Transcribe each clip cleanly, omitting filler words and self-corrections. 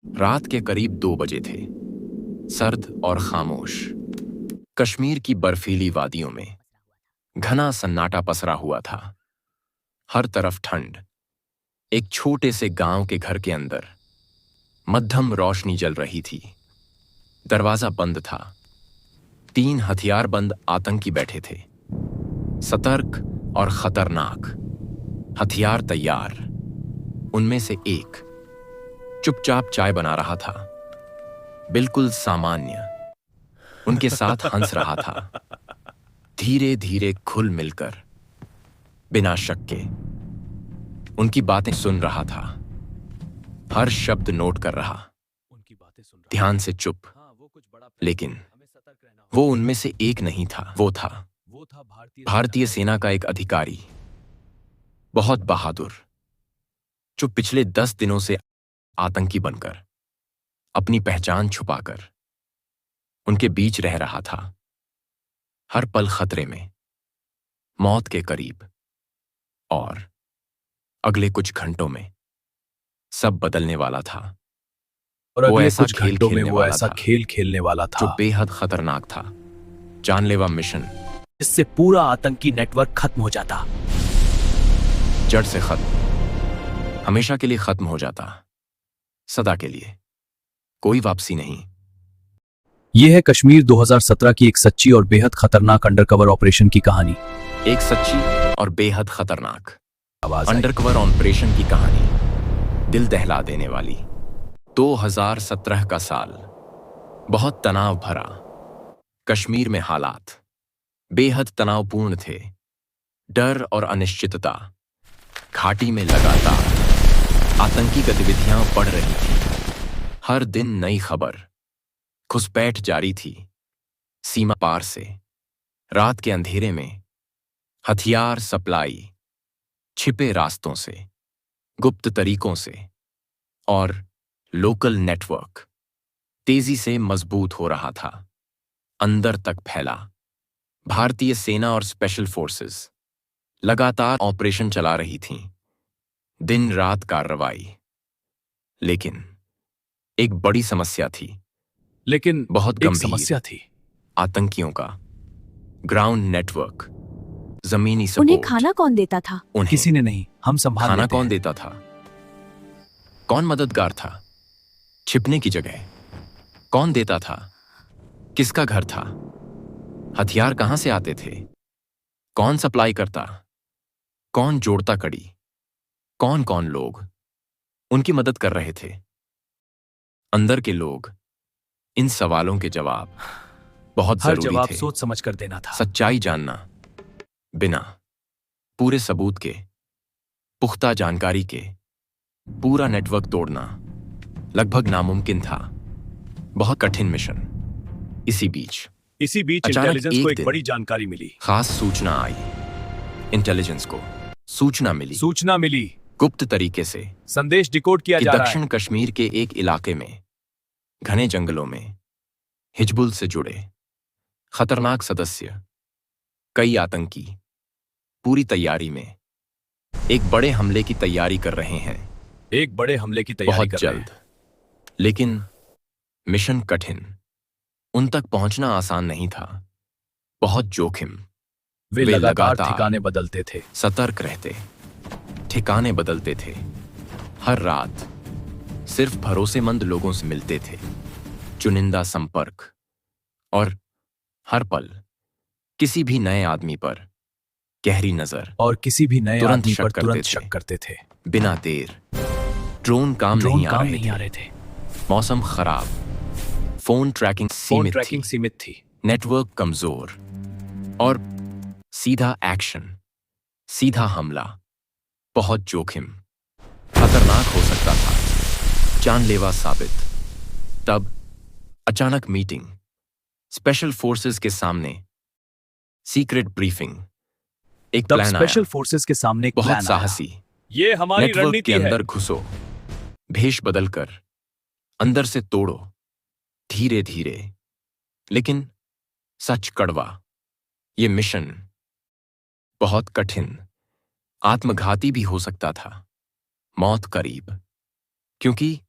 रात के करीब 2 बजे थे। सर्द और खामोश कश्मीर की बर्फीली वादियों में घना सन्नाटा पसरा हुआ था। हर तरफ ठंड। एक छोटे से गांव के घर के अंदर मध्यम रोशनी जल रही थी। दरवाजा बंद था। 3 हथियारबंद आतंकी बैठे थे, सतर्क और खतरनाक, हथियार तैयार। उनमें से एक चुपचाप चाय बना रहा था, बिल्कुल सामान्य। उनके साथ हंस रहा था, धीरे धीरे घुल मिलकर, बिना शक के। उनकी बातें सुन रहा था, हर शब्द नोट कर रहा, ध्यान से चुप। लेकिन वो उनमें से एक नहीं था। वो था भारतीय सेना का एक अधिकारी, बहुत बहादुर, जो पिछले 10 दिनों से आतंकी बनकर, अपनी पहचान छुपाकर उनके बीच रह रहा था। हर पल खतरे में, मौत के करीब। और अगले कुछ घंटों में सब बदलने वाला था। और वो अगले ऐसा कुछ खेल घंटों में खेलने वो वाला ऐसा था खेल खेलने वाला जो था बेहद खतरनाक था। जानलेवा मिशन, जिससे पूरा आतंकी नेटवर्क खत्म हो जाता। जड़ से खत्म, हमेशा के लिए खत्म हो जाता, सदा के लिए, कोई वापसी नहीं। यह है कश्मीर 2017 की एक सच्ची और बेहद खतरनाक अंडरकवर ऑपरेशन की कहानी। एक सच्ची और बेहद खतरनाक आवाज आई। अंडरकवर ऑपरेशन की कहानी, दिल दहला देने वाली। 2017 का साल बहुत तनाव भरा। कश्मीर में हालात बेहद तनावपूर्ण थे। डर और अनिश्चितता। घाटी में लगातार आतंकी गतिविधियां बढ़ रही थी। हर दिन नई खबर, घुसपैठ जारी थी, सीमा पार से। रात के अंधेरे में हथियार सप्लाई, छिपे रास्तों से, गुप्त तरीकों से। और लोकल नेटवर्क तेजी से मजबूत हो रहा था, अंदर तक फैला। भारतीय सेना और स्पेशल फोर्सेस लगातार ऑपरेशन चला रही थीं, दिन रात कार्रवाई। लेकिन एक बड़ी समस्या थी, लेकिन बहुत एक गंभीर। समस्या थी। आतंकियों का ग्राउंड नेटवर्क, जमीनी उन्हें सपोर्ट। खाना कौन देता था? उन्हें किसी ने नहीं, हम संभाल खाना लेते कौन हैं। देता था? कौन मददगार था? छिपने की जगह कौन देता था? किसका घर था? हथियार कहां से आते थे? कौन सप्लाई करता? कौन जोड़ता कड़ी? कौन कौन लोग उनकी मदद कर रहे थे? अंदर के लोग। इन सवालों के जवाब बहुत हर जरूरी जवाब थे। सोच समझ कर देना था। सच्चाई जानना, बिना पूरे सबूत के, पुख्ता जानकारी के, पूरा नेटवर्क तोड़ना लगभग नामुमकिन था। बहुत कठिन मिशन। इसी बीच अचानक इंटेलिजेंस एक को एक दिन बड़ी जानकारी मिली। खास सूचना आई। इंटेलिजेंस को सूचना मिली, गुप्त तरीके से, संदेश डिकोड किया कि जा रहा दक्षिण है। कश्मीर के एक इलाके में, घने जंगलों में, हिजबुल से जुड़े खतरनाक सदस्य, कई आतंकी, पूरी तैयारी में एक बड़े हमले की तैयारी कर रहे हैं। एक बड़े हमले की तैयारी बहुत कर रहे जल्द। लेकिन मिशन कठिन। उन तक पहुंचना आसान नहीं था। बहुत जोखिम। हैं। वे लगातार ठिकाने बदलते थे। सतर्क रहते, ठिकाने बदलते थे। हर रात सिर्फ भरोसेमंद लोगों से मिलते थे, चुनिंदा संपर्क। और हर पल किसी भी नए आदमी पर गहरी नजर, और किसी भी नए तुरंत आदमी शक पर करते तुरंत थे। शक करते थे। बिना देर। ड्रोन काम ड्रोन नहीं काम आ नहीं आ रहे रहे थे। थे। मौसम खराब, फोन ट्रैकिंग फोन सीमित ट्रैकिंग थी, सीमित थी। नेटवर्क कमजोर। और सीधा एक्शन, सीधा हमला, बहुत जोखिम, खतरनाक हो सकता था, जानलेवा साबित। तब अचानक मीटिंग, स्पेशल फोर्सेस के सामने, सीक्रेट ब्रीफिंग। एक तब प्लान स्पेशल आया, फोर्सेस के सामने एक बहुत प्लान आया। साहसी। ये हमारी नेटवर्क के रणनीति है। अंदर घुसो, भेष बदलकर अंदर से तोड़ो, धीरे धीरे। लेकिन सच कड़वा, ये मिशन बहुत कठिन, आत्मघाती भी हो सकता था। मौत करीब, क्योंकि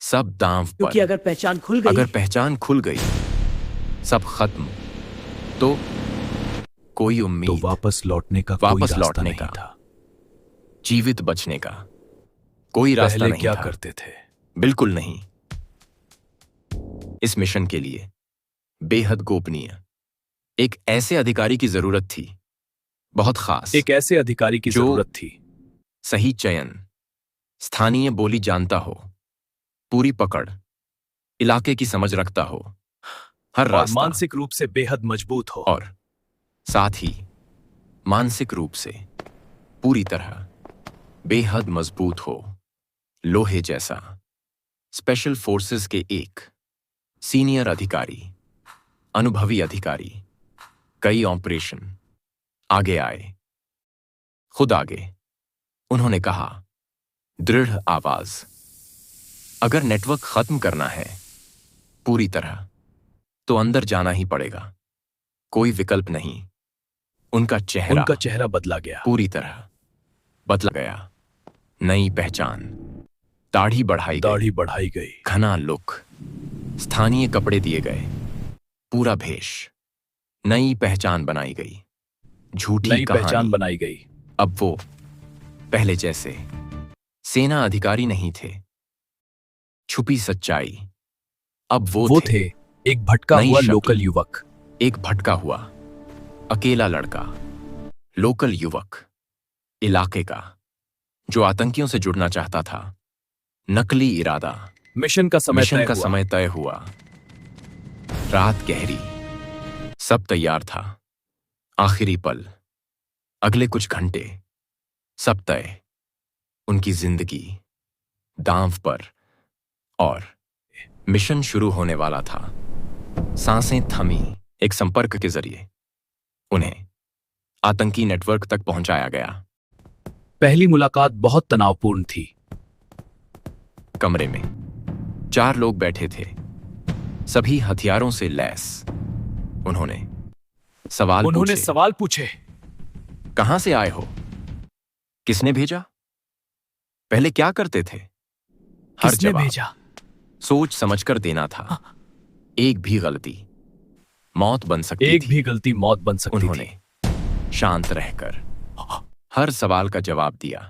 सब दांव क्योंकि पर। अगर पहचान खुल गई अगर पहचान खुल गई, सब खत्म। तो कोई तो उम्मीद, वापस लौटने का कोई वापस रास्ता लौटने नहीं का, था। जीवित बचने का कोई रास्ता पहले नहीं क्या था। करते थे? बिल्कुल नहीं। इस मिशन के लिए बेहद गोपनीय एक ऐसे अधिकारी की जरूरत थी, बहुत खास, एक ऐसे अधिकारी की जो जरूरत थी सही चयन, स्थानीय बोली जानता हो, पूरी पकड़, इलाके की समझ रखता हो, हर और रास्ता, मानसिक रूप से बेहद मजबूत हो। और साथ ही मानसिक रूप से पूरी तरह बेहद मजबूत हो, लोहे जैसा। स्पेशल फोर्सेस के एक सीनियर अधिकारी, अनुभवी अधिकारी, कई ऑपरेशन आगे आए, खुद आगे। उन्होंने कहा दृढ़ आवाज, अगर नेटवर्क खत्म करना है पूरी तरह, तो अंदर जाना ही पड़ेगा, कोई विकल्प नहीं। उनका चेहरा बदला गया। पूरी तरह बदला गया। नई पहचान, दाढ़ी बढ़ाई गई। घना लुक, स्थानीय कपड़े दिए गए, पूरा भेष, नई पहचान बनाई गई, झूठी कहानी। बनाई गई। अब वो पहले जैसे सेना अधिकारी नहीं थे। छुपी सच्चाई, अब वो थे एक भटका नई हुआ शक्ल। लोकल युवक। एक भटका हुआ अकेला लड़का, लोकल युवक, इलाके का, जो आतंकियों से जुड़ना चाहता था। नकली इरादा, मिशन का समय तय हुआ। रात गहरी, सब तैयार था। आखिरी पल, अगले कुछ घंटे, सब तय। उनकी जिंदगी दांव पर, और मिशन शुरू होने वाला था। सांसें थमी। एक संपर्क के जरिए उन्हें आतंकी नेटवर्क तक पहुंचाया गया। पहली मुलाकात बहुत तनावपूर्ण थी। कमरे में 4 लोग बैठे थे, सभी हथियारों से लैस। उन्होंने सवाल पूछे। कहां से आए हो? किसने भेजा? पहले क्या करते थे? हर किसने जवाब भेजा? सोच समझकर देना था। एक भी गलती मौत बन सकती थी। गलती मौत बन सकती उन्होंने शांत रहकर हर सवाल का जवाब दिया।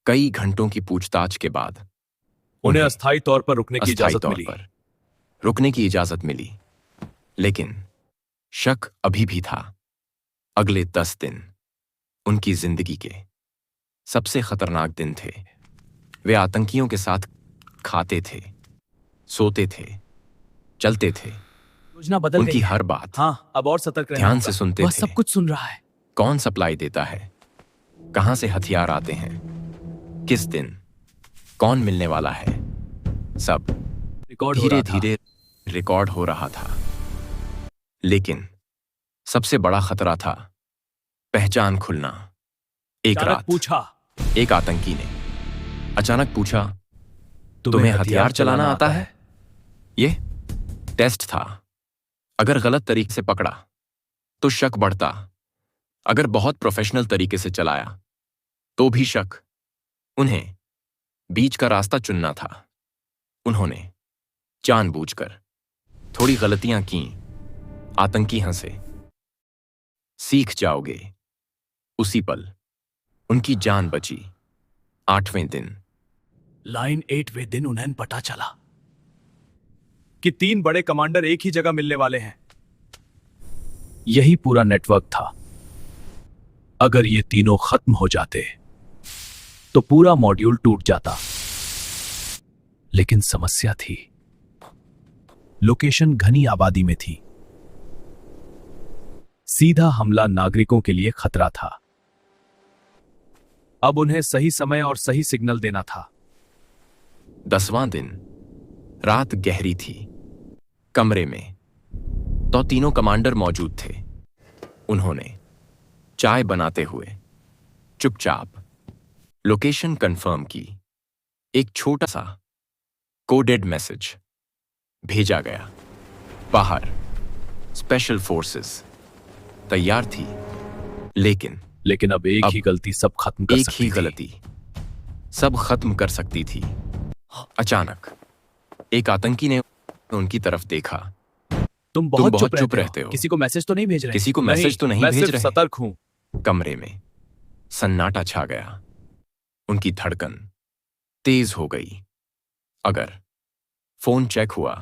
कई घंटों की पूछताछ के बाद उन्हें अस्थायी तौर पर रुकने की अस्थायी इजाजत तौर मिली। पर रुकने की इजाजत मिली। लेकिन शक अभी भी था। अगले 10 दिन उनकी जिंदगी के सबसे खतरनाक दिन थे। वे आतंकियों के साथ खाते थे, सोते थे, चलते थे। योजना बदल उनकी गई है। हर बात हाँ, अब और सतर्क रहना ध्यान होगा। से सुनते वह थे। सब कुछ सुन रहा है। कौन सप्लाई देता है, कहां से हथियार आते हैं, किस दिन, कौन मिलने वाला है, सब रिकॉर्ड हो धीरे रहा था। धीरे रिकॉर्ड हो रहा था। लेकिन सबसे बड़ा खतरा था पहचान खुलना। एक अचानक रात पूछा, एक आतंकी ने अचानक पूछा, तुम्हें हथियार चलाना आता है? यह टेस्ट था। अगर गलत तरीके से पकड़ा तो शक बढ़ता, अगर बहुत प्रोफेशनल तरीके से चलाया तो भी शक। उन्हें बीच का रास्ता चुनना था। उन्होंने जानबूझकर थोड़ी गलतियां की। आतंकी हंसे। सीख जाओगे। उसी पल उनकी जान बची। 8वें दिन लाइन 8वें दिन उन्हें पता चला कि 3 बड़े कमांडर एक ही जगह मिलने वाले हैं। यही पूरा नेटवर्क था। अगर ये तीनों खत्म हो जाते तो पूरा मॉड्यूल टूट जाता। लेकिन समस्या थी, लोकेशन घनी आबादी में थी। सीधा हमला नागरिकों के लिए खतरा था। अब उन्हें सही समय और सही सिग्नल देना था। 10वां दिन, रात गहरी थी। कमरे में तो तीनों कमांडर मौजूद थे। उन्होंने चाय बनाते हुए चुपचाप लोकेशन कंफर्म की। एक छोटा सा कोडेड मैसेज भेजा गया। बाहर स्पेशल फोर्सेस तैयार थी। लेकिन अब एक ही गलती सब खत्म कर सकती थी। सब खत्म कर सकती थी। अचानक एक आतंकी ने उनकी तरफ देखा। तुम बहुत बहुत चुप चुप रहते रहते हो। हो। किसी को मैसेज तो नहीं भेज रहे? किसी को मैसेज तो नहीं मैं भेज सिर्फ रहे। सतर्क हूं। कमरे में सन्नाटा छा गया। उनकी धड़कन तेज हो गई। अगर फोन चेक हुआ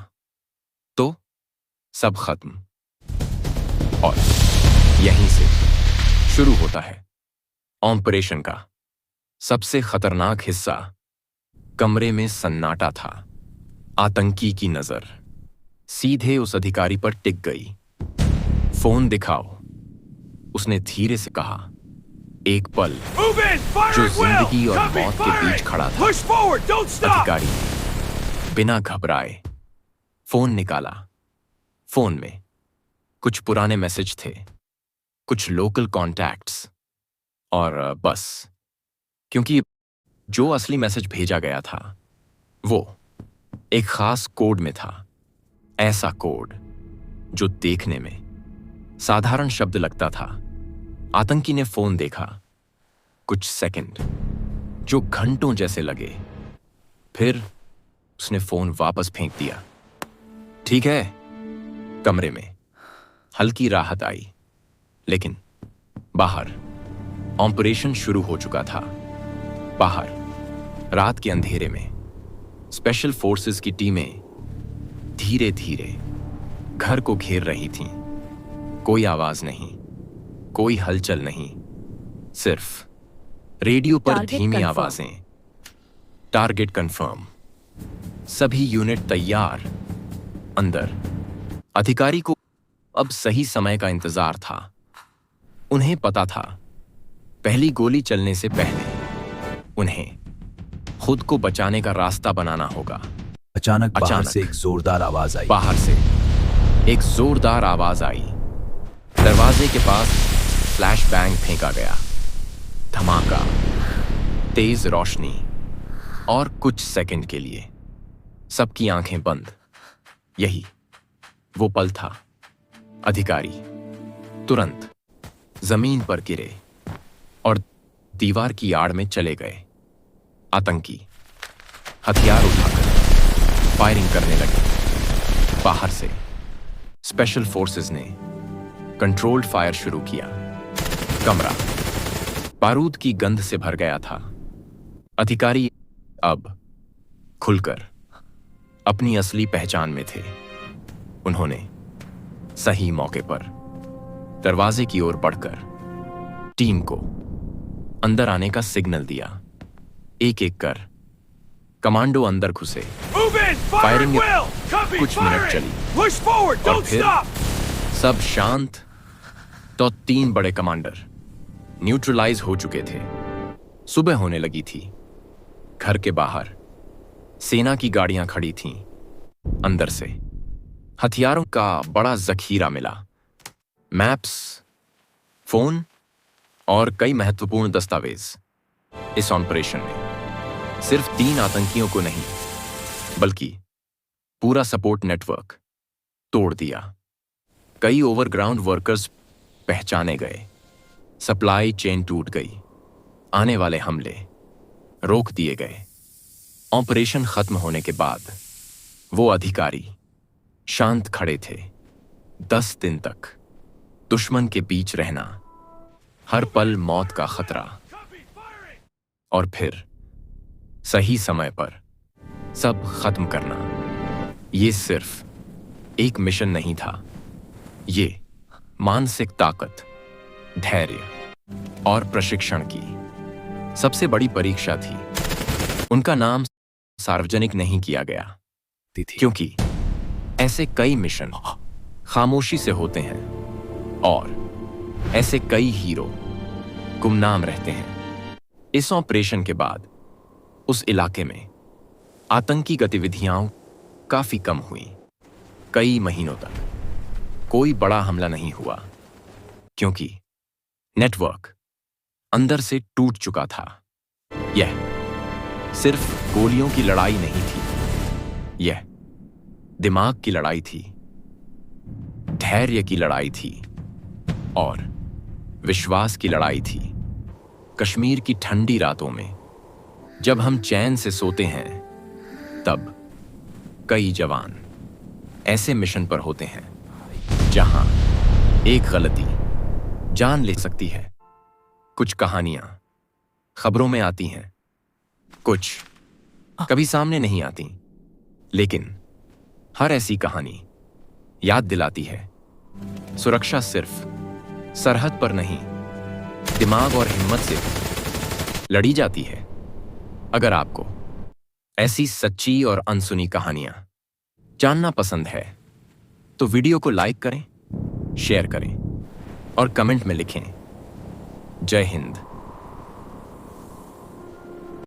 तो सब खत्म। और यहीं से शुरू होता है ऑपरेशन का सबसे खतरनाक हिस्सा। कमरे में सन्नाटा था। आतंकी की नजर सीधे उस अधिकारी पर टिक गई। फोन दिखाओ, उसने धीरे से कहा। एक पल जो जिंदगी और मौत के बीच खड़ा था। अधिकारी बिना घबराए फोन निकाला। फोन में कुछ पुराने मैसेज थे, कुछ लोकल कॉन्टैक्ट्स और बस। क्योंकि जो असली मैसेज भेजा गया था वो एक खास कोड में था। ऐसा कोड जो देखने में साधारण शब्द लगता था। आतंकी ने फोन देखा। कुछ सेकंड जो घंटों जैसे लगे। फिर उसने फोन वापस फेंक दिया। ठीक है। कमरे में हल्की राहत आई। लेकिन बाहर ऑपरेशन शुरू हो चुका था। बाहर रात के अंधेरे में स्पेशल फोर्सेस की टीमें धीरे धीरे घर को घेर रही थीं। कोई आवाज नहीं, कोई हलचल नहीं, सिर्फ रेडियो पर टारगेट धीमी कंफर्म। आवाजें। Target confirm. सभी यूनिट तैयार। अंदर अधिकारी को अब सही समय का इंतजार था। उन्हें पता था पहली गोली चलने से पहले उन्हें खुद को बचाने का रास्ता बनाना होगा। अचानक बाहर अचानक से एक जोरदार आवाज आई। बाहर से एक जोरदार आवाज आई। दरवाजे के पास फ्लैश बैंग फेंका गया। धमाका, तेज रोशनी और कुछ सेकंड के लिए सबकी आंखें बंद। यही वो पल था। अधिकारी तुरंत जमीन पर गिरे और दीवार की आड़ में चले गए। आतंकी हथियार उठाकर फायरिंग करने लगे। बाहर से स्पेशल फोर्सेस ने कंट्रोल्ड फायर शुरू किया। कमरा बारूद की गंध से भर गया था। अधिकारी अब खुलकर अपनी असली पहचान में थे। उन्होंने सही मौके पर दरवाजे की ओर बढ़कर टीम को अंदर आने का सिग्नल दिया। एक एक कर कमांडो अंदर घुसे। फायरिंग कुछ मिनट चली और फिर सब शांत। तो 3 बड़े कमांडर न्यूट्रलाइज हो चुके थे। सुबह होने लगी थी। घर के बाहर सेना की गाड़ियां खड़ी थीं। अंदर से हथियारों का बड़ा जखीरा मिला। मैप्स, फोन और कई महत्वपूर्ण दस्तावेज। इस ऑपरेशन में सिर्फ 3 आतंकियों को नहीं बल्कि पूरा सपोर्ट नेटवर्क तोड़ दिया। कई ओवरग्राउंड वर्कर्स पहचाने गए। सप्लाई चेन टूट गई। आने वाले हमले रोक दिए गए। ऑपरेशन खत्म होने के बाद वो अधिकारी शांत खड़े थे। 10 दिन तक दुश्मन के बीच रहना, हर पल मौत का खतरा, और फिर सही समय पर सब खत्म करना। ये सिर्फ एक मिशन नहीं था। ये मानसिक ताकत, धैर्य और प्रशिक्षण की सबसे बड़ी परीक्षा थी। उनका नाम सार्वजनिक नहीं किया गया क्योंकि ऐसे कई मिशन खामोशी से होते हैं और ऐसे कई हीरो गुमनाम रहते हैं। इस ऑपरेशन के बाद उस इलाके में आतंकी गतिविधियां काफी कम हुई। कई महीनों तक कोई बड़ा हमला नहीं हुआ क्योंकि नेटवर्क अंदर से टूट चुका था। यह सिर्फ गोलियों की लड़ाई नहीं थी, यह दिमाग की लड़ाई थी, धैर्य की लड़ाई थी और विश्वास की लड़ाई थी। कश्मीर की ठंडी रातों में जब हम चैन से सोते हैं तब कई जवान ऐसे मिशन पर होते हैं जहां एक गलती जान ले सकती है। कुछ कहानियां खबरों में आती हैं, कुछ कभी सामने नहीं आती, लेकिन हर ऐसी कहानी याद दिलाती है सुरक्षा सिर्फ सरहद पर नहीं, दिमाग और हिम्मत से लड़ी जाती है। अगर आपको ऐसी सच्ची और अनसुनी कहानियां जानना पसंद है तो वीडियो को लाइक करें, शेयर करें और कमेंट में लिखें जय हिंद।